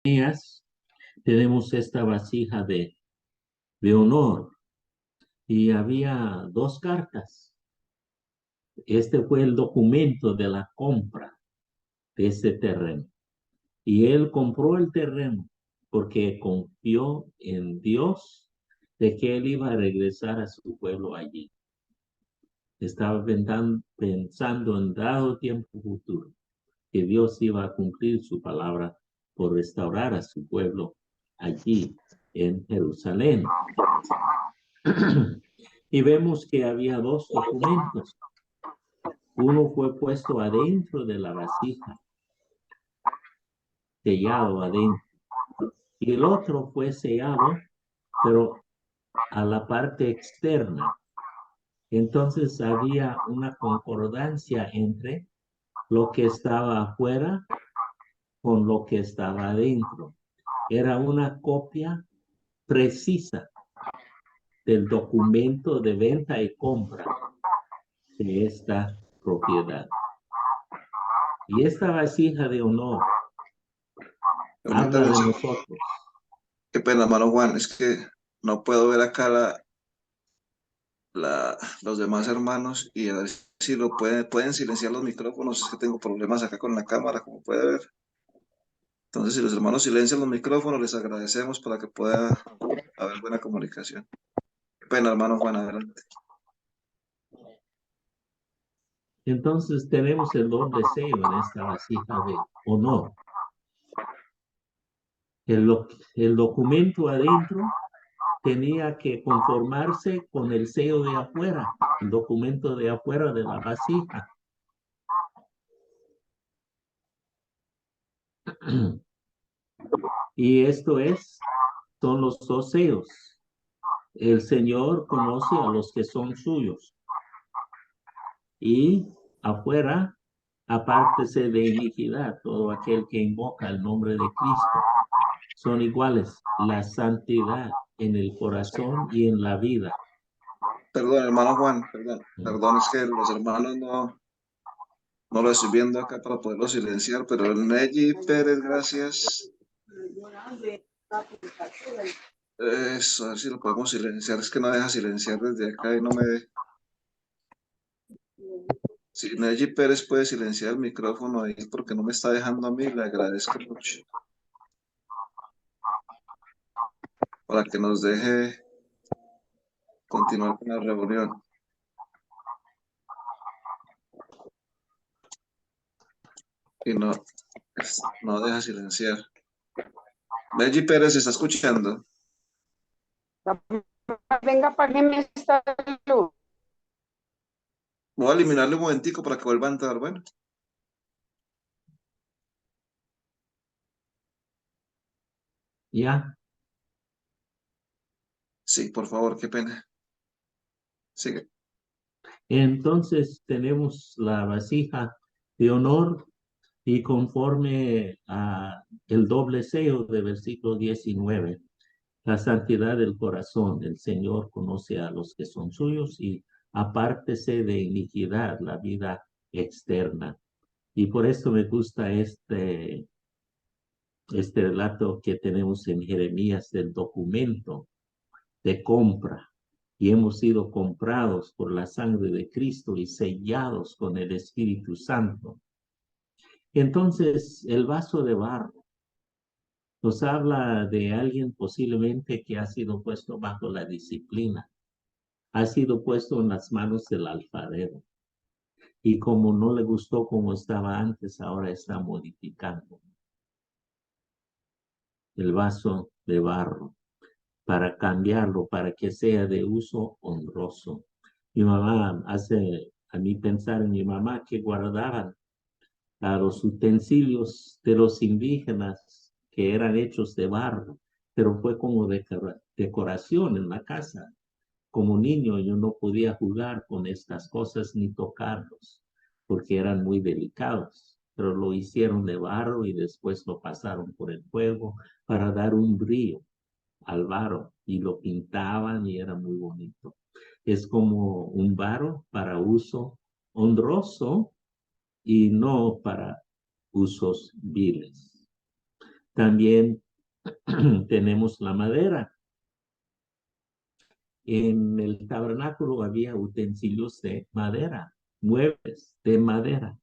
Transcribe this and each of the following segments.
Jeremías tenemos esta vasija de honor y había dos cartas. Este fue el documento de la compra de ese terreno. Y él compró el terreno porque confió en Dios de que él iba a regresar a su pueblo allí. Estaba pensando en dado tiempo futuro que Dios iba a cumplir su palabra por restaurar a su pueblo allí en Jerusalén. Y vemos que había dos documentos. Uno fue puesto adentro de la vasija, sellado adentro, y el otro fue sellado, pero a la parte externa. Entonces había una concordancia entre lo que estaba afuera con lo que estaba adentro. Era una copia precisa del documento de venta y compra de esta propiedad. Y esta vasija de honor habla Permítame, de nosotros. qué pena, hermano Juan, es que no puedo ver acá los demás hermanos y a ver si lo pueden silenciar los micrófonos. Es que tengo problemas acá con la cámara, como puede ver. Entonces, si los hermanos silencian los micrófonos, les agradecemos para que pueda haber buena comunicación. Qué pena, hermano Juan, adelante. Entonces tenemos el doble sello en esta vasija de honor. El documento adentro tenía que conformarse con el sello de afuera, el documento de afuera de la vasija. Y son los dos sellos. El Señor conoce a los que son suyos. Y afuera, apártese de iniquidad, todo aquel que invoca el nombre de Cristo. Son iguales, la santidad en el corazón y en la vida. Perdón, hermano Juan, perdón, es que los hermanos no lo estoy viendo acá para poderlo silenciar, pero el Neji Pérez, gracias. Eso, a ver si lo podemos silenciar. Es que no deja silenciar desde acá y no me deja. Si Neji Pérez puede silenciar el micrófono ahí porque no me está dejando a mí, le agradezco mucho. Para que nos deje continuar con la reunión. Y no deja silenciar. Neji Pérez, ¿está escuchando? Venga, apágueme esta luz. Voy a eliminarle un momentico para que vuelva a entrar. Bueno, ¿Ya? sí, por favor, qué pena. Sigue. Entonces tenemos la vasija de honor y conforme a el doble sello de versículo 19, la santidad del corazón, el Señor conoce a los que son suyos y apártese de iniquidad, la vida externa. Y por eso me gusta este relato que tenemos en Jeremías del documento de compra. Y hemos sido comprados por la sangre de Cristo y sellados con el Espíritu Santo. Entonces, el vaso de barro nos habla de alguien posiblemente que ha sido puesto bajo la disciplina, ha sido puesto en las manos del alfarero. Y como no le gustó como estaba antes, ahora está modificando el vaso de barro para cambiarlo, para que sea de uso honroso. Mi mamá hace a mí pensar en mi mamá que guardaban a los utensilios de los indígenas que eran hechos de barro, pero fue como decoración en la casa. Como niño yo no podía jugar con estas cosas ni tocarlos, porque eran muy delicados, pero lo hicieron de barro y después lo pasaron por el fuego para dar un brillo al varo y lo pintaban y era muy bonito. Es como un varo para uso honroso y no para usos viles. También tenemos la madera. En el tabernáculo había utensilios de madera, muebles de madera.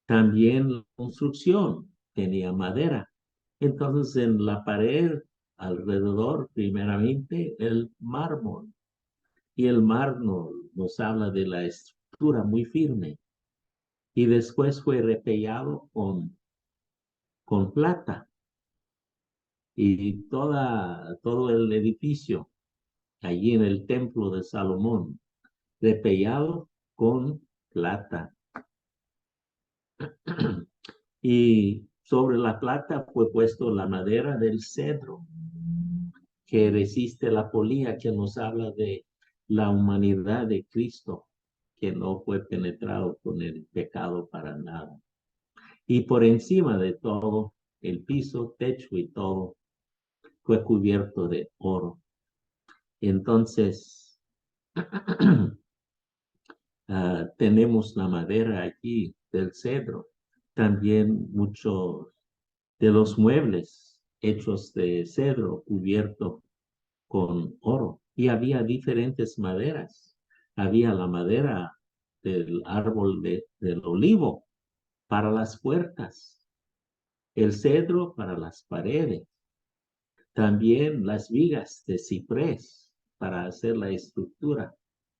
También la construcción tenía madera. Entonces, en la pared alrededor, primeramente, el mármol. Y el mármol nos habla de la estructura muy firme. Y después fue repellado con plata. Y todo el edificio allí en el templo de Salomón, repellado con plata. Y sobre la plata fue puesto la madera del cedro, que resiste la polía, que nos habla de la humanidad de Cristo, que no fue penetrado con el pecado para nada. Y por encima de todo, el piso, techo y todo fue cubierto de oro. Entonces, tenemos la madera aquí del cedro. También muchos de los muebles hechos de cedro cubierto con oro. Y había diferentes maderas. Había la madera del árbol del olivo para las puertas, el cedro para las paredes, también las vigas de ciprés para hacer la estructura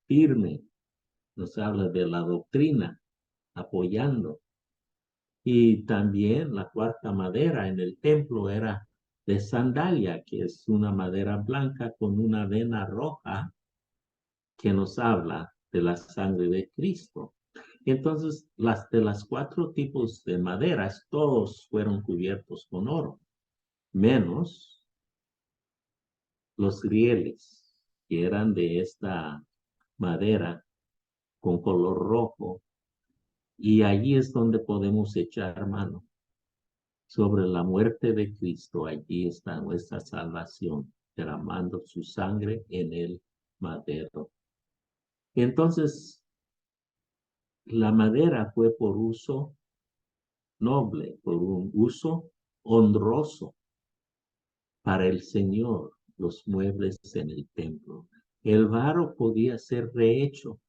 firme. Nos habla de la doctrina apoyando. Y también la cuarta madera en el templo era de sandalia, que es una madera blanca con una vena roja que nos habla de la sangre de Cristo. Entonces, de las cuatro tipos de maderas, todos fueron cubiertos con oro, menos los rieles, que eran de esta madera con color rojo. Y allí es donde podemos echar mano sobre la muerte de Cristo. Allí está nuestra salvación, derramando su sangre en el madero. Entonces, la madera fue por uso noble, por un uso honroso para el Señor, los muebles en el templo. El barro podía ser rehecho.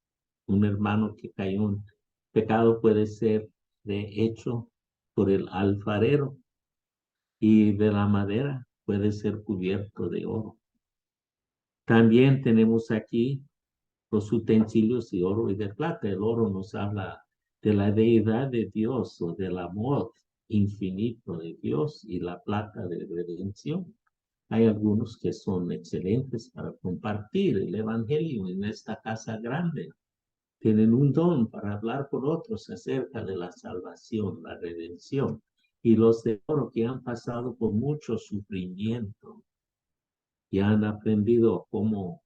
Un hermano que cayó en pecado puede ser rehecho por el alfarero, y de la madera puede ser cubierto de oro. También tenemos aquí los utensilios de oro y de plata. El oro nos habla de la deidad de Dios o del amor infinito de Dios, y la plata de redención. Hay algunos que son excelentes para compartir el evangelio en esta casa grande. Tienen un don para hablar con otros acerca de la salvación, la redención. Y los de oro que han pasado por mucho sufrimiento y han aprendido cómo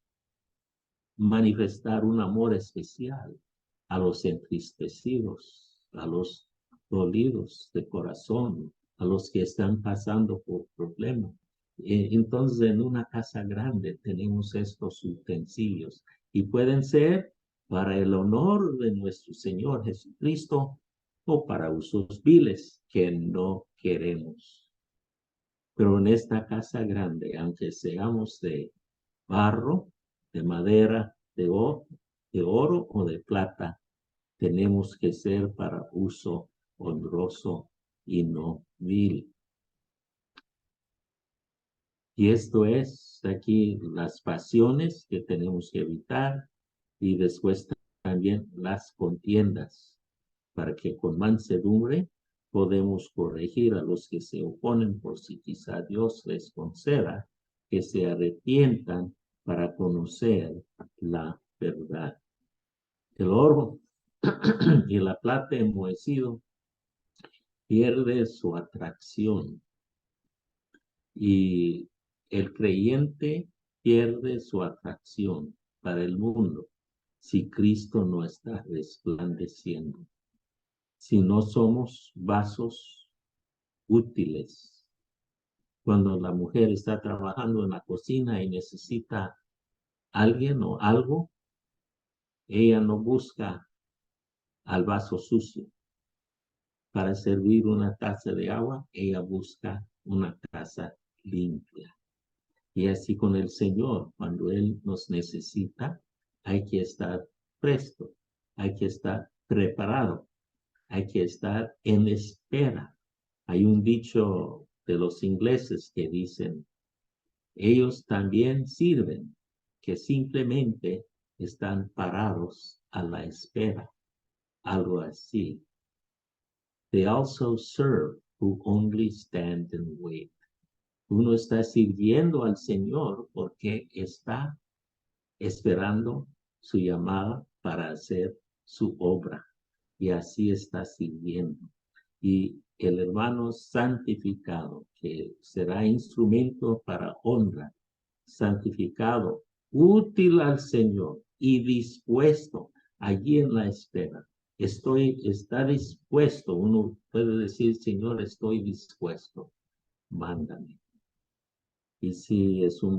manifestar un amor especial a los entristecidos, a los dolidos de corazón, a los que están pasando por problemas. Entonces, en una casa grande tenemos estos utensilios y pueden ser para el honor de nuestro Señor Jesucristo o para usos viles que no queremos. Pero en esta casa grande, aunque seamos de barro, de madera, de oro o de plata, tenemos que ser para uso honroso y no vil. Y esto es aquí las pasiones que tenemos que evitar, y después también las contiendas, para que con mansedumbre podemos corregir a los que se oponen, por si quizá Dios les conceda que se arrepientan para conocer la verdad. El oro y la plata enmohecido pierde su atracción, y el creyente pierde su atracción para el mundo si Cristo no está resplandeciendo. Si no somos vasos útiles. Cuando la mujer está trabajando en la cocina y necesita alguien o algo, ella no busca al vaso sucio. Para servir una taza de agua, ella busca una casa limpia. Y así con el Señor, cuando Él nos necesita, hay que estar presto, hay que estar preparado, hay que estar en espera. Hay un dicho de los ingleses que dicen, ellos también sirven, que simplemente están parados a la espera, algo así. They also serve who only stand and wait. Uno está sirviendo al Señor porque está esperando su llamada para hacer su obra. Y así está sirviendo. Y el hermano santificado, que será instrumento para honra, santificado, útil al Señor y dispuesto allí en la espera. Está dispuesto. Uno puede decir, Señor, estoy dispuesto. Mándame. Y si es un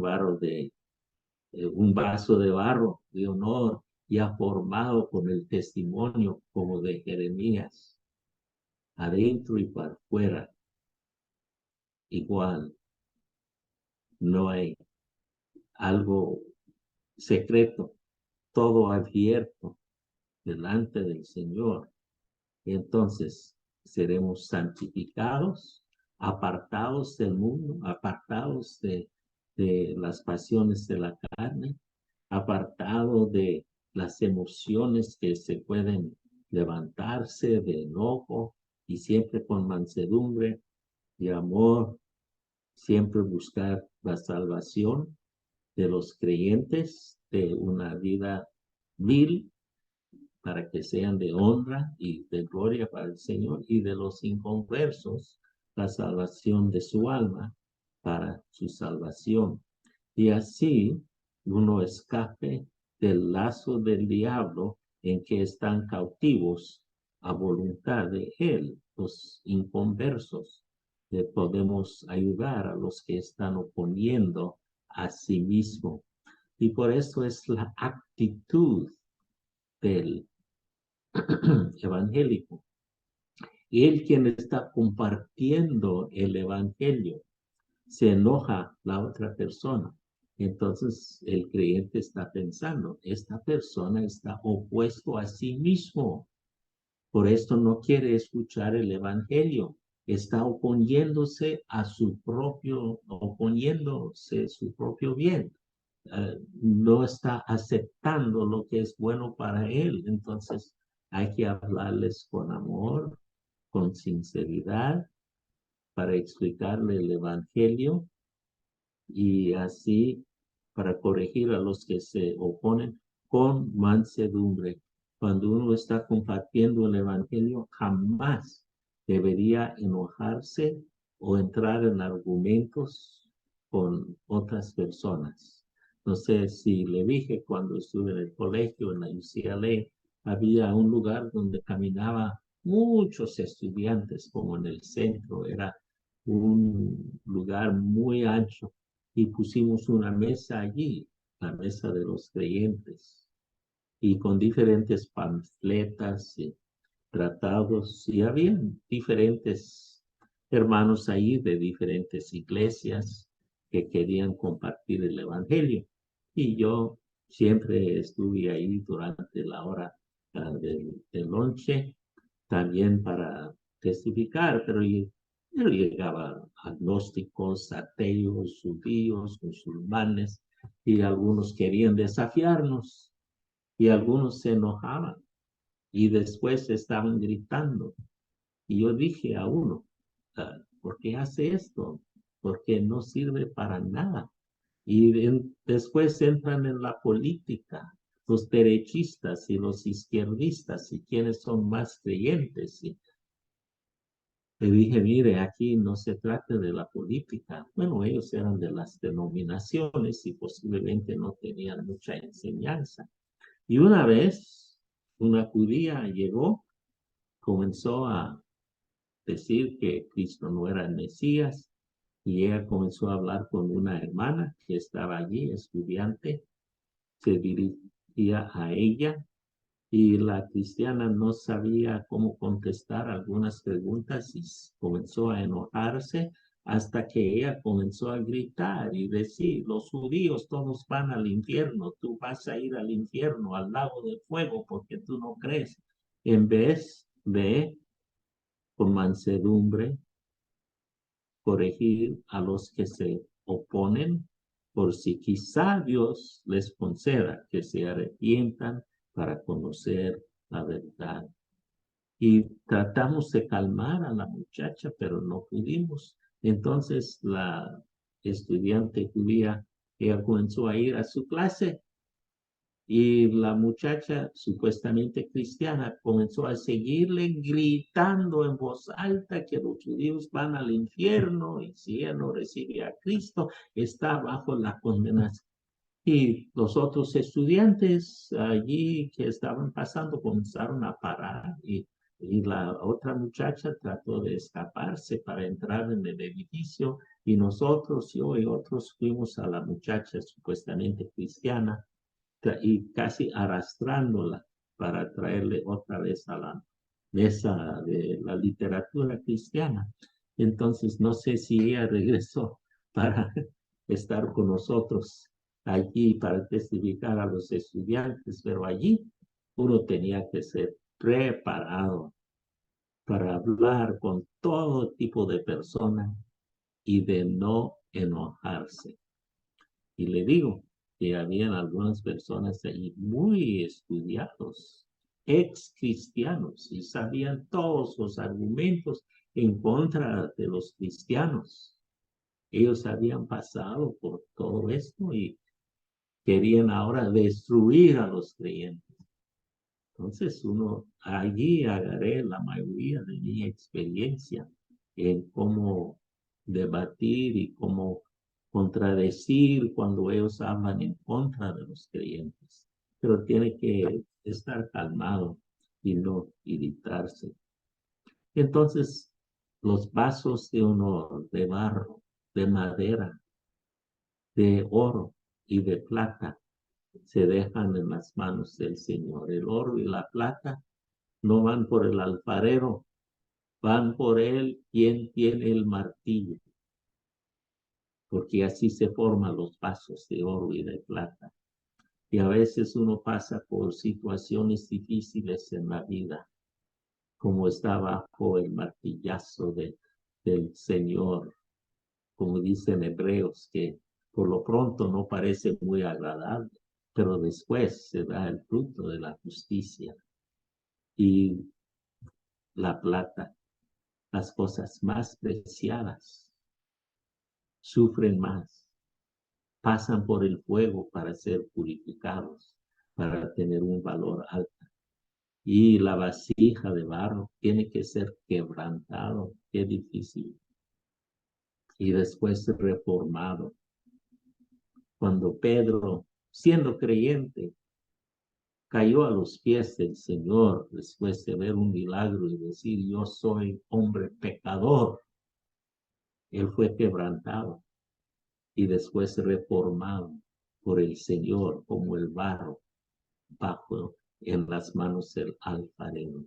un vaso de barro de honor, ya formado con el testimonio como de Jeremías, adentro y para afuera, igual, no hay algo secreto, todo abierto delante del Señor. Y entonces seremos santificados, apartados del mundo, apartados de las pasiones de la carne, apartados de las emociones que se pueden levantarse de enojo y siempre con mansedumbre y amor, siempre buscar la salvación de los creyentes de una vida vil para que sean de honra y de gloria para el Señor, y de los inconversos la salvación de su alma para su salvación. Y así uno escape del lazo del diablo en que están cautivos a voluntad de él, los inconversos. Podemos ayudar a los que están oponiendo a sí mismo. Y por eso es la actitud del evangélico. Y él quien está compartiendo el evangelio, se enoja la otra persona. Entonces el creyente está pensando, esta persona está opuesto a sí mismo. Por esto no quiere escuchar el evangelio. Está oponiéndose a oponiéndose su propio bien. No está aceptando lo que es bueno para él. Entonces hay que hablarles con amor, con sinceridad, para explicarle el evangelio y así para corregir a los que se oponen con mansedumbre. Cuando uno está compartiendo el evangelio, jamás debería enojarse o entrar en argumentos con otras personas. No sé si le dije cuando estuve en el colegio, en la UCLA, había un lugar donde caminaba muchos estudiantes, como en el centro, era un lugar muy ancho y pusimos una mesa allí, la mesa de los creyentes, y con diferentes panfletas y tratados, y había diferentes hermanos ahí de diferentes iglesias que querían compartir el evangelio. Y yo siempre estuve ahí durante la hora del lonche, también para testificar, pero llegaba agnósticos, ateos, judíos, musulmanes, y algunos querían desafiarnos, y algunos se enojaban, y después estaban gritando. Y yo dije a uno, ¿por qué hace esto? Porque no sirve para nada. Y después entran en la política los derechistas y los izquierdistas y quienes son más creyentes. Y le dije, mire, aquí no se trata de la política. Bueno, ellos eran de las denominaciones y posiblemente no tenían mucha enseñanza. Y una vez, una judía llegó, comenzó a decir que Cristo no era el Mesías, y ella comenzó a hablar con una hermana que estaba allí, estudiante, se dirigía a ella, y la cristiana no sabía cómo contestar algunas preguntas y comenzó a enojarse hasta que ella comenzó a gritar y decir, los judíos todos van al infierno, tú vas a ir al infierno, al lago de fuego, porque tú no crees. En vez de, con mansedumbre, corregir a los que se oponen, por si quizá Dios les conceda que se arrepientan para conocer la verdad. Y tratamos de calmar a la muchacha, pero no pudimos. Entonces la estudiante judía, ella comenzó a ir a su clase y la muchacha, supuestamente cristiana, comenzó a seguirle gritando en voz alta que los judíos van al infierno y si ella no recibe a Cristo, está bajo la condenación. Y los otros estudiantes allí que estaban pasando comenzaron a parar y la otra muchacha trató de escaparse para entrar en el edificio y nosotros, yo y otros fuimos a la muchacha supuestamente cristiana y casi arrastrándola para traerle otra vez a la mesa de la literatura cristiana. Entonces, no sé si ella regresó para estar con nosotros allí para testificar a los estudiantes, pero allí uno tenía que ser preparado para hablar con todo tipo de personas y de no enojarse. Y le digo que habían algunas personas allí muy estudiados, ex cristianos, y sabían todos los argumentos en contra de los cristianos. Ellos habían pasado por todo esto y querían ahora destruir a los creyentes. Entonces uno allí agarré la mayoría de mi experiencia en cómo debatir y cómo contradecir cuando ellos hablan en contra de los creyentes. Pero tiene que estar calmado y no irritarse. Entonces, los vasos de honor, de barro, de madera, de oro y de plata se dejan en las manos del Señor. El oro y la plata no van por el alfarero, van por él quien tiene el martillo, porque así se forman los vasos de oro y de plata. Y a veces uno pasa por situaciones difíciles en la vida, como está bajo el martillazo del Señor, como dicen Hebreos, que por lo pronto no parece muy agradable, pero después se da el fruto de la justicia. Y la plata, las cosas más preciadas, sufren más, pasan por el fuego para ser purificados, para tener un valor alto. Y la vasija de barro tiene que ser quebrantado, qué difícil. Y después reformado. Cuando Pedro, siendo creyente, cayó a los pies del Señor después de ver un milagro y decir, yo soy hombre pecador. Él fue quebrantado y después reformado por el Señor como el barro bajo en las manos del alfarero.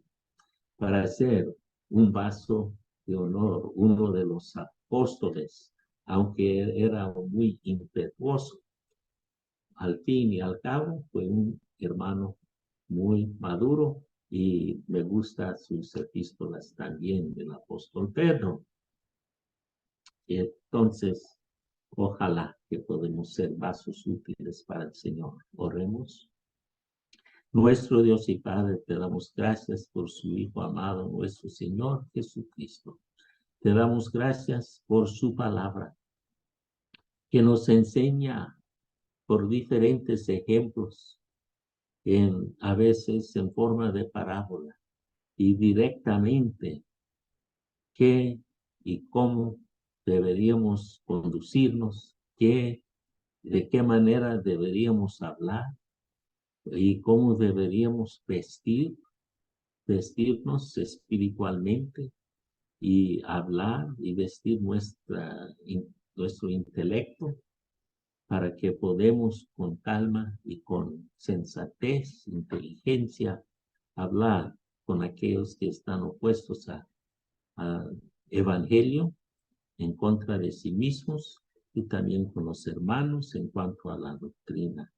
Para hacer un vaso de honor, uno de los apóstoles, aunque era muy impetuoso, al fin y al cabo fue un hermano muy maduro y me gustan sus epístolas también del apóstol Pedro. Y entonces, ojalá que podamos ser vasos útiles para el Señor. Oremos. Nuestro Dios y Padre, te damos gracias por su Hijo amado, nuestro Señor Jesucristo. Te damos gracias por su palabra, que nos enseña por diferentes ejemplos, a veces en forma de parábola y directamente, qué y cómo deberíamos conducirnos, de qué manera deberíamos hablar y cómo deberíamos vestirnos espiritualmente y hablar y vestir nuestro intelecto para que podamos con calma y con sensatez, inteligencia, hablar con aquellos que están opuestos al evangelio en contra de sí mismos y también con los hermanos en cuanto a la doctrina.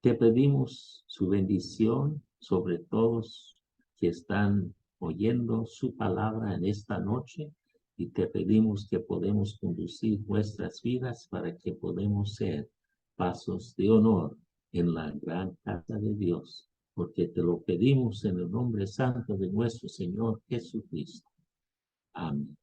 Te pedimos su bendición sobre todos que están oyendo su palabra en esta noche y te pedimos que podemos conducir nuestras vidas para que podamos ser pasos de honor en la gran casa de Dios, porque te lo pedimos en el nombre santo de nuestro Señor Jesucristo. Amén.